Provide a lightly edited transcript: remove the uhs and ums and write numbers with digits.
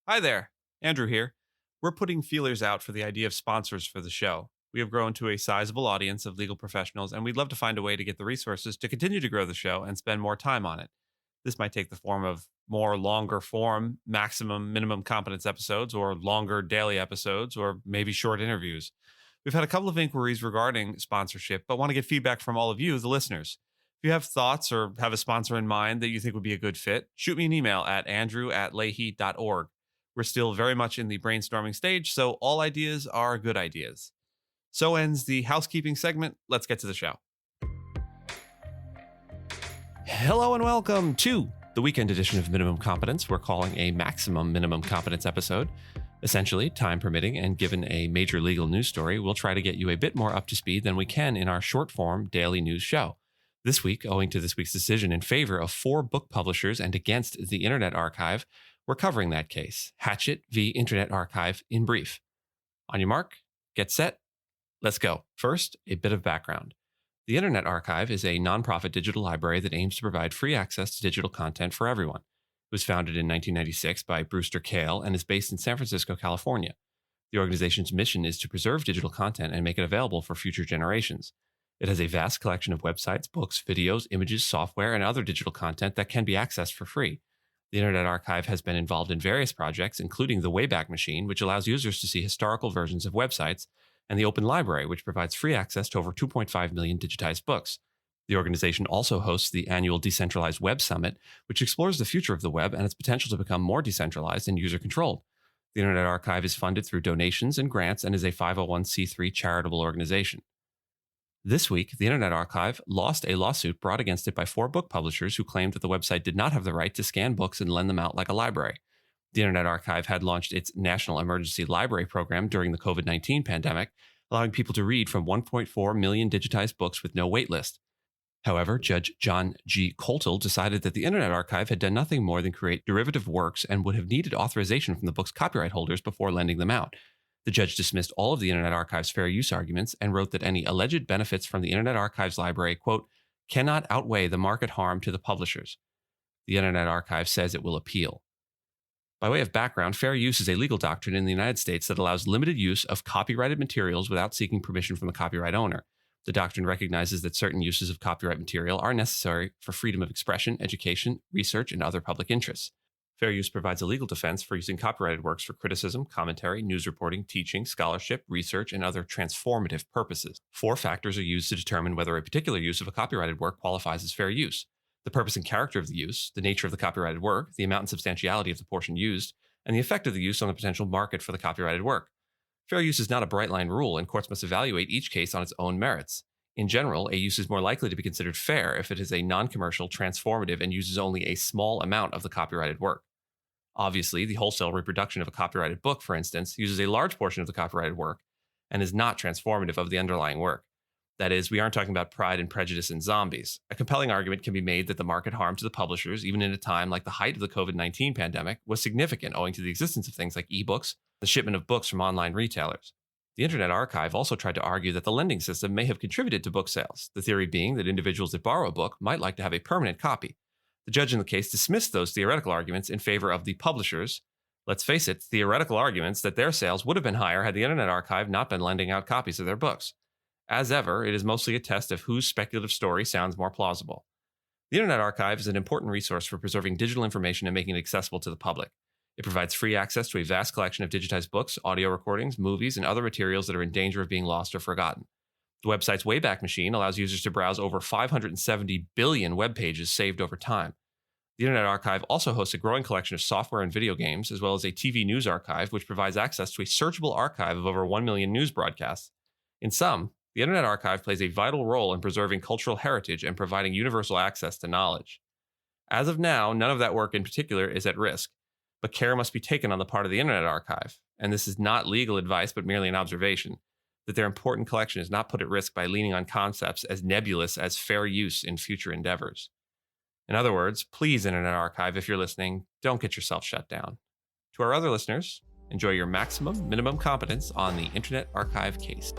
Hi there, Andrew here. We're putting feelers out for the idea of sponsors for the show. We have grown to a sizable audience of legal professionals, and we'd love to find a way to get the resources to continue to grow the show and spend more time on it. This might take the form of more longer form, maximum minimum competence episodes, or longer daily episodes, or maybe short interviews. We've had a couple of inquiries regarding sponsorship, but want to get feedback from all of you, the listeners. If you have thoughts or have a sponsor in mind that you think would be a good fit, shoot me an email at andrew@leahy.org. We're still very much in the brainstorming stage, so all ideas are good ideas. So ends the housekeeping segment. Let's get to the show. Hello and welcome to the weekend edition of Minimum Competence. We're calling a maximum minimum competence episode. Essentially, time permitting and given a major legal news story, we'll try to get you a bit more up to speed than we can in our short form daily news show. This week, owing to this week's decision in favor of 4 book publishers and against the Internet Archive, we're covering that case, Hatchet v. Internet Archive, in brief. On your mark, get set, let's go. First, a bit of background. The Internet Archive is a nonprofit digital library that aims to provide free access to digital content for everyone. It was founded in 1996 by Brewster Kahle and is based in San Francisco, California. The organization's mission is to preserve digital content and make it available for future generations. It has a vast collection of websites, books, videos, images, software, and other digital content that can be accessed for free. The Internet Archive has been involved in various projects, including the Wayback Machine, which allows users to see historical versions of websites, and the Open Library, which provides free access to over 2.5 million digitized books. The organization also hosts the annual Decentralized Web Summit, which explores the future of the web and its potential to become more decentralized and user-controlled. The Internet Archive is funded through donations and grants and is a 501c3 charitable organization. This week, the Internet Archive lost a lawsuit brought against it by 4 book publishers who claimed that the website did not have the right to scan books and lend them out like a library. The Internet Archive had launched its National Emergency Library Program during the COVID-19 pandemic, allowing people to read from 1.4 million digitized books with no waitlist. However, Judge John G. Coltle decided that the Internet Archive had done nothing more than create derivative works and would have needed authorization from the book's copyright holders before lending them out. The judge dismissed all of the Internet Archive's fair use arguments and wrote that any alleged benefits from the Internet Archive's library, quote, cannot outweigh the market harm to the publishers. The Internet Archive says it will appeal. By way of background, fair use is a legal doctrine in the United States that allows limited use of copyrighted materials without seeking permission from the copyright owner. The doctrine recognizes that certain uses of copyright material are necessary for freedom of expression, education, research, and other public interests. Fair use provides a legal defense for using copyrighted works for criticism, commentary, news reporting, teaching, scholarship, research, and other transformative purposes. 4 factors are used to determine whether a particular use of a copyrighted work qualifies as fair use: the purpose and character of the use, the nature of the copyrighted work, the amount and substantiality of the portion used, and the effect of the use on the potential market for the copyrighted work. Fair use is not a bright-line rule, and courts must evaluate each case on its own merits. In general, a use is more likely to be considered fair if it is a non-commercial, transformative, and uses only a small amount of the copyrighted work. Obviously, the wholesale reproduction of a copyrighted book, for instance, uses a large portion of the copyrighted work and is not transformative of the underlying work. That is, we aren't talking about Pride and Prejudice and zombies. A compelling argument can be made that the market harm to the publishers, even in a time like the height of the COVID-19 pandemic, was significant owing to the existence of things like ebooks, the shipment of books from online retailers. The Internet Archive also tried to argue that the lending system may have contributed to book sales, the theory being that individuals that borrow a book might like to have a permanent copy. The judge in the case dismissed those theoretical arguments in favor of the publishers. Let's face it, theoretical arguments that their sales would have been higher had the Internet Archive not been lending out copies of their books. As ever, it is mostly a test of whose speculative story sounds more plausible. The Internet Archive is an important resource for preserving digital information and making it accessible to the public. It provides free access to a vast collection of digitized books, audio recordings, movies, and other materials that are in danger of being lost or forgotten. The website's Wayback Machine allows users to browse over 570 billion web pages saved over time. The Internet Archive also hosts a growing collection of software and video games, as well as a TV news archive, which provides access to a searchable archive of over 1 million news broadcasts. In sum, the Internet Archive plays a vital role in preserving cultural heritage and providing universal access to knowledge. As of now, none of that work in particular is at risk, but care must be taken on the part of the Internet Archive, and this is not legal advice but merely an observation, that their important collection is not put at risk by leaning on concepts as nebulous as fair use in future endeavors. In other words, please, Internet Archive, if you're listening, don't get yourself shut down. To our other listeners, enjoy your maximum minimum competence on the Internet Archive case.